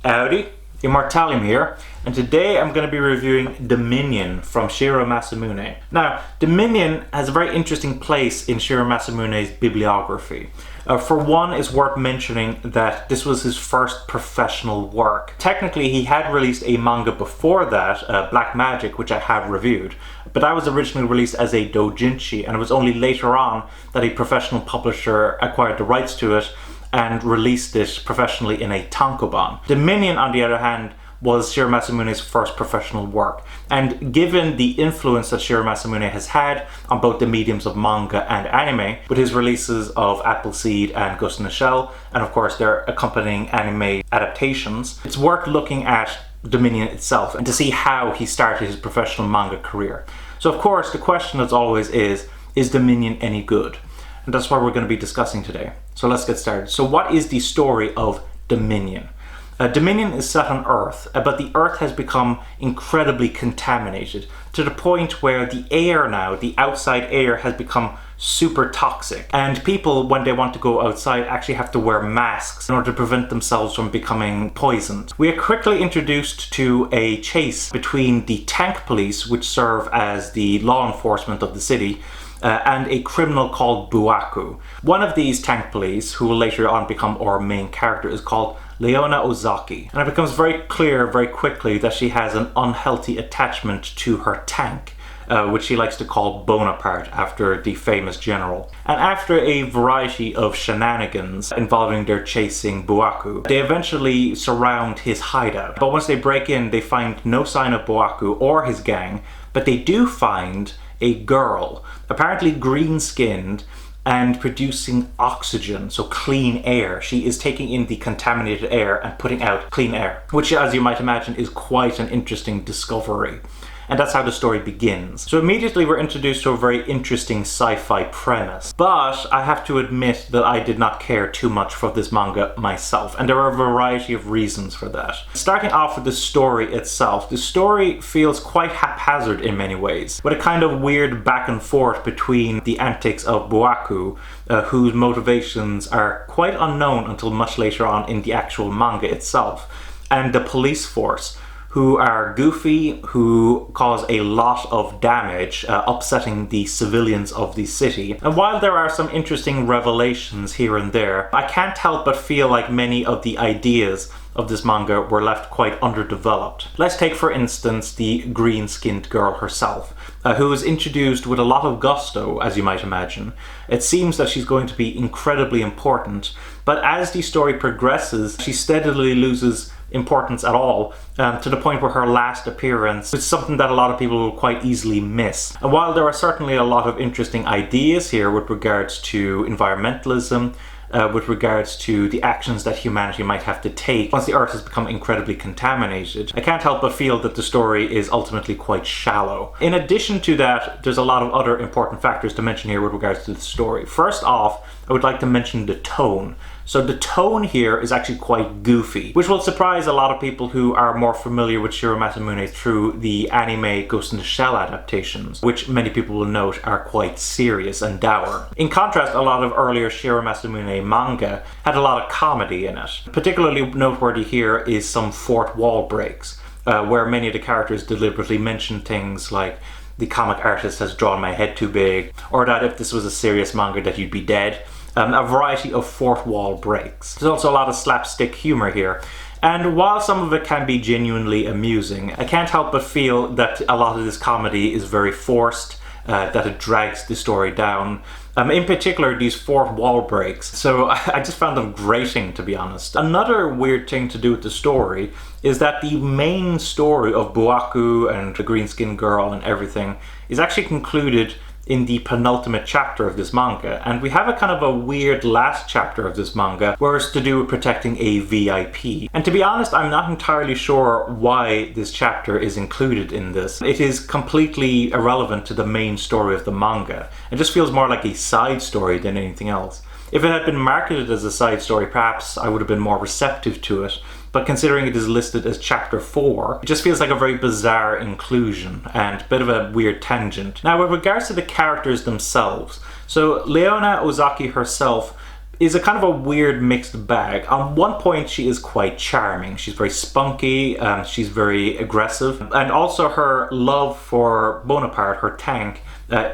Howdy, Immortalium here, and today I'm going to be reviewing Dominion from Shirow Masamune. Now, Dominion has a very interesting place in Shirow Masamune's bibliography. For one, it's worth mentioning that this was his first professional work. Technically, he had released a manga before that, Black Magic, which I have reviewed, but that was originally released as a doujinshi, and it was only later on that a professional publisher acquired the rights to it and released it professionally in a tankobon. Dominion, on the other hand, was Shirow Masamune's first professional work, and given the influence that Shirow Masamune has had on both the mediums of manga and anime, with his releases of Appleseed and Ghost in the Shell, and of course their accompanying anime adaptations, it's worth looking at Dominion itself and to see how he started his professional manga career. So of course the question as always is Dominion any good? And that's what we're going to be discussing today. So let's get started. So what is the story of Dominion? Dominion is set on Earth, but the Earth has become incredibly contaminated to the point where the air now, the outside air, has become super toxic. And people, when they want to go outside, actually have to wear masks in order to prevent themselves from becoming poisoned. We are quickly introduced to a chase between the tank police, which serve as the law enforcement of the city, and a criminal called Buaku. One of these tank police, who will later on become our main character, is called Leona Ozaki. And it becomes very clear very quickly that she has an unhealthy attachment to her tank, which she likes to call Bonaparte, after the famous general. And after a variety of shenanigans involving their chasing Buaku, they eventually surround his hideout. But once they break in, they find no sign of Buaku or his gang, but they do find a girl, apparently green-skinned and producing oxygen, so clean air. She is taking in the contaminated air and putting out clean air, which, as you might imagine, is quite an interesting discovery. And that's how the story begins. So immediately we're introduced to a very interesting sci-fi premise. But I have to admit that I did not care too much for this manga myself, and there are a variety of reasons for that. Starting off with the story itself, the story feels quite haphazard in many ways, with a kind of weird back and forth between the antics of Buaku, whose motivations are quite unknown until much later on in the actual manga itself, and the police force, who are goofy, who cause a lot of damage, upsetting the civilians of the city. And while there are some interesting revelations here and there, I can't help but feel like many of the ideas of this manga were left quite underdeveloped. Let's take, for instance, the green-skinned girl herself, who is introduced with a lot of gusto, as you might imagine. It seems that she's going to be incredibly important, but as the story progresses, she steadily loses importance at all, to the point where her last appearance is something that a lot of people will quite easily miss. And while there are certainly a lot of interesting ideas here with regards to environmentalism, with regards to the actions that humanity might have to take once the Earth has become incredibly contaminated, I can't help but feel that the story is ultimately quite shallow. In addition to that, there's a lot of other important factors to mention here with regards to the story. First off, I would like to mention the tone. So the tone here is actually quite goofy, which will surprise a lot of people who are more familiar with Shirow Masamune through the anime Ghost in the Shell adaptations, which many people will note are quite serious and dour. In contrast, a lot of earlier Shirow Masamune manga had a lot of comedy in it. Particularly noteworthy here is some fourth wall breaks, where many of the characters deliberately mention things like, "The comic artist has drawn my head too big," or that if this was a serious manga that you'd be dead. A variety of fourth wall breaks. There's also a lot of slapstick humor here. And while some of it can be genuinely amusing, I can't help but feel that a lot of this comedy is very forced, that it drags the story down. In particular, these fourth wall breaks. So I just found them grating, to be honest. Another weird thing to do with the story is that the main story of Buaku and the green-skinned girl and everything is actually concluded in the penultimate chapter of this manga, and we have a kind of a weird last chapter of this manga where it's to do with protecting a VIP. And to be honest, I'm not entirely sure why this chapter is included in this. It is completely irrelevant to the main story of the manga. It just feels more like a side story than anything else. If it had been marketed as a side story, perhaps I would have been more receptive to it, but considering it is listed as chapter 4, it just feels like a very bizarre inclusion and a bit of a weird tangent. Now, with regards to the characters themselves, so Leona Ozaki herself is a kind of a weird mixed bag. On one point, she is quite charming. She's very spunky, she's very aggressive, and also her love for Bonaparte, her tank,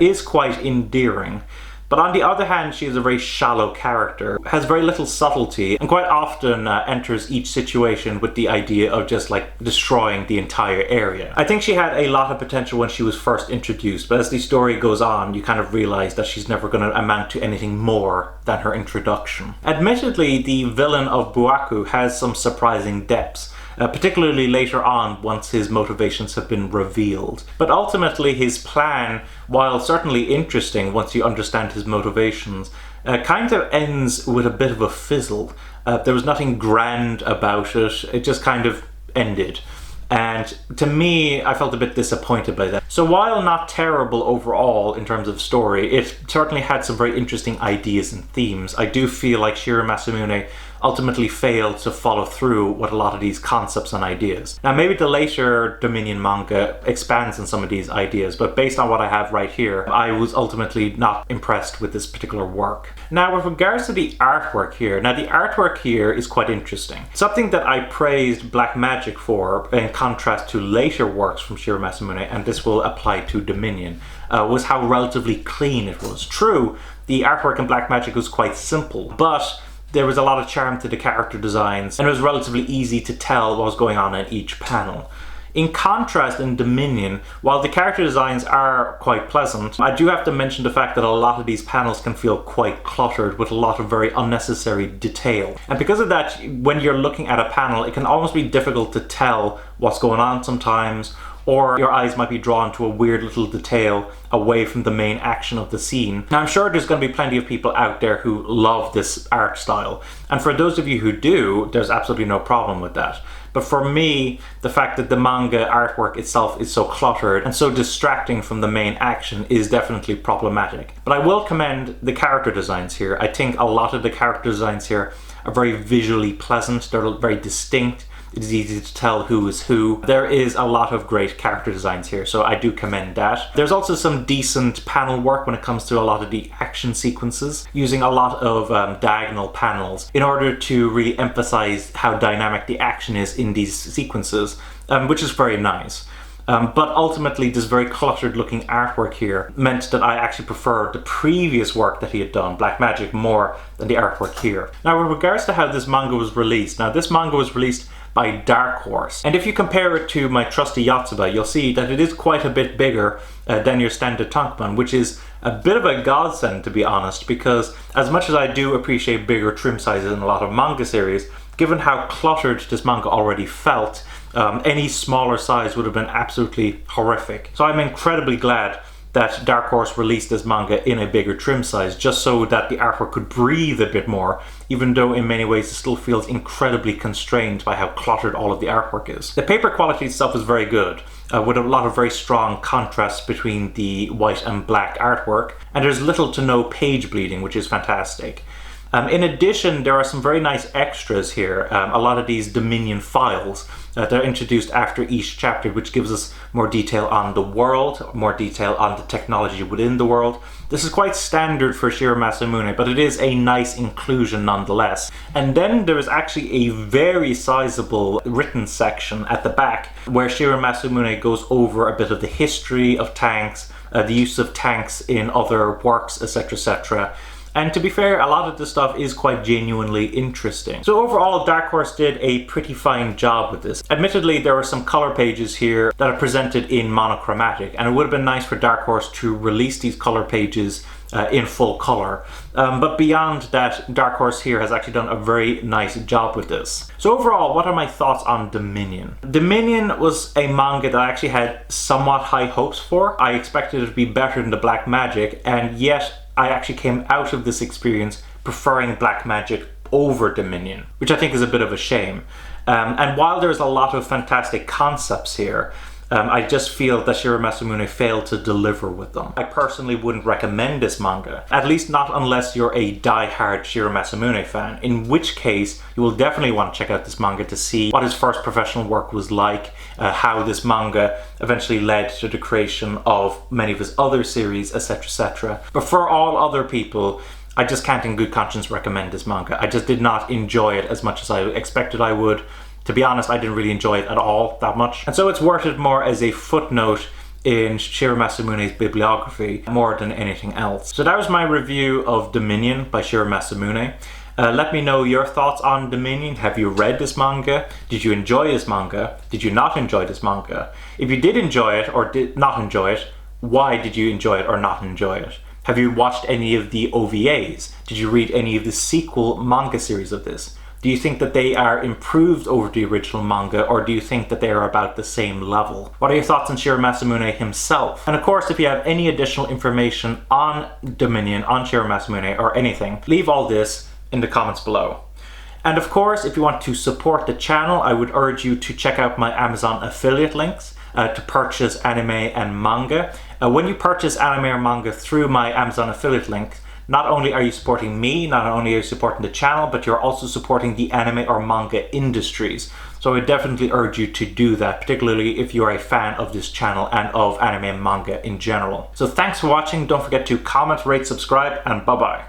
is quite endearing. But on the other hand, she is a very shallow character, has very little subtlety, and quite often enters each situation with the idea of just like destroying the entire area. I think she had a lot of potential when she was first introduced, but as the story goes on, you kind of realize that she's never going to amount to anything more than her introduction. Admittedly, the villain of Buaku has some surprising depths. Particularly later on once his motivations have been revealed. But ultimately his plan, while certainly interesting once you understand his motivations, kind of ends with a bit of a fizzle. There was nothing grand about it, it just kind of ended. And to me, I felt a bit disappointed by that. So while not terrible overall in terms of story, it certainly had some very interesting ideas and themes. I do feel like Shirow Masamune ultimately failed to follow through with a lot of these concepts and ideas. Now maybe the later Dominion manga expands on some of these ideas, but based on what I have right here, I was ultimately not impressed with this particular work. Now with regards to the artwork here, the artwork here is quite interesting. Something that I praised Black Magic for, in contrast to later works from Shirow Masamune, and this will apply to Dominion, was how relatively clean it was. True, the artwork in Black Magic was quite simple, but there was a lot of charm to the character designs, and it was relatively easy to tell what was going on in each panel. In contrast, in Dominion, while the character designs are quite pleasant, I do have to mention the fact that a lot of these panels can feel quite cluttered with a lot of very unnecessary detail. And because of that, when you're looking at a panel, it can almost be difficult to tell what's going on sometimes, or your eyes might be drawn to a weird little detail away from the main action of the scene. Now I'm sure there's going to be plenty of people out there who love this art style, and for those of you who do, there's absolutely no problem with that. But for me, the fact that the manga artwork itself is so cluttered and so distracting from the main action is definitely problematic. But I will commend the character designs here. I think a lot of the character designs here are very visually pleasant, they're very distinct. It is easy to tell who is who. There is a lot of great character designs here, so I do commend that. There's also some decent panel work when it comes to a lot of the action sequences, using a lot of diagonal panels in order to really emphasize how dynamic the action is in these sequences, which is very nice. But ultimately this very cluttered looking artwork here meant that I actually preferred the previous work that he had done, Black Magic, more than the artwork here. Now with regards to how this manga was released, this manga was released by Dark Horse, and if you compare it to my trusty Yotsuba, you'll see that it is quite a bit bigger than your standard Tankman, which is a bit of a godsend, to be honest, because as much as I do appreciate bigger trim sizes in a lot of manga series, given how cluttered this manga already felt, any smaller size would have been absolutely horrific. So I'm incredibly glad that Dark Horse released this manga in a bigger trim size, just so that the artwork could breathe a bit more, even though in many ways it still feels incredibly constrained by how cluttered all of the artwork is. The paper quality itself is very good, with a lot of very strong contrast between the white and black artwork, and there's little to no page bleeding, which is fantastic. In addition, there are some very nice extras here, a lot of these Dominion files that are introduced after each chapter, which gives us more detail on the world, more detail on the technology within the world. This is quite standard for Shirow Masamune, but it is a nice inclusion nonetheless. And then there is actually a very sizable written section at the back where Shirow Masamune goes over a bit of the history of tanks, the use of tanks in other works, etc., etc. And to be fair, a lot of this stuff is quite genuinely interesting. So overall, Dark Horse did a pretty fine job with this. Admittedly, there are some color pages here that are presented in monochromatic, and it would have been nice for Dark Horse to release these color pages in full color. But beyond that, Dark Horse here has actually done a very nice job with this. So overall, what are my thoughts on Dominion? Dominion was a manga that I actually had somewhat high hopes for. I expected it to be better than the Black Magic, and yet I actually came out of this experience preferring Black Magic over Dominion, which I think is a bit of a shame. And while there's a lot of fantastic concepts here, I just feel that Shirow Masamune failed to deliver with them. I personally wouldn't recommend this manga, at least not unless you're a die-hard Shirow Masamune fan, in which case you will definitely want to check out this manga to see what his first professional work was like, how this manga eventually led to the creation of many of his other series, etc., etc. But for all other people, I just can't in good conscience recommend this manga. I just did not enjoy it as much as I expected I would. To be honest, I didn't really enjoy it at all that much. And so it's worded more as a footnote in Shirow Masamune's bibliography more than anything else. So that was my review of Dominion by Shirow Masamune. Let me know your thoughts on Dominion. Have you read this manga? Did you enjoy this manga? Did you not enjoy this manga? If you did enjoy it or did not enjoy it, why did you enjoy it or not enjoy it? Have you watched any of the OVAs? Did you read any of the sequel manga series of this? Do you think that they are improved over the original manga, or do you think that they are about the same level? What are your thoughts on Shirow Masamune himself? And of course, if you have any additional information on Dominion, on Shirow Masamune, or anything, leave all this in the comments below. And of course, if you want to support the channel, I would urge you to check out my Amazon affiliate links to purchase anime and manga. When you purchase anime or manga through my Amazon affiliate link, not only are you supporting me, not only are you supporting the channel, but you're also supporting the anime or manga industries. So I would definitely urge you to do that, particularly if you're a fan of this channel and of anime and manga in general. So thanks for watching. Don't forget to comment, rate, subscribe, and bye-bye.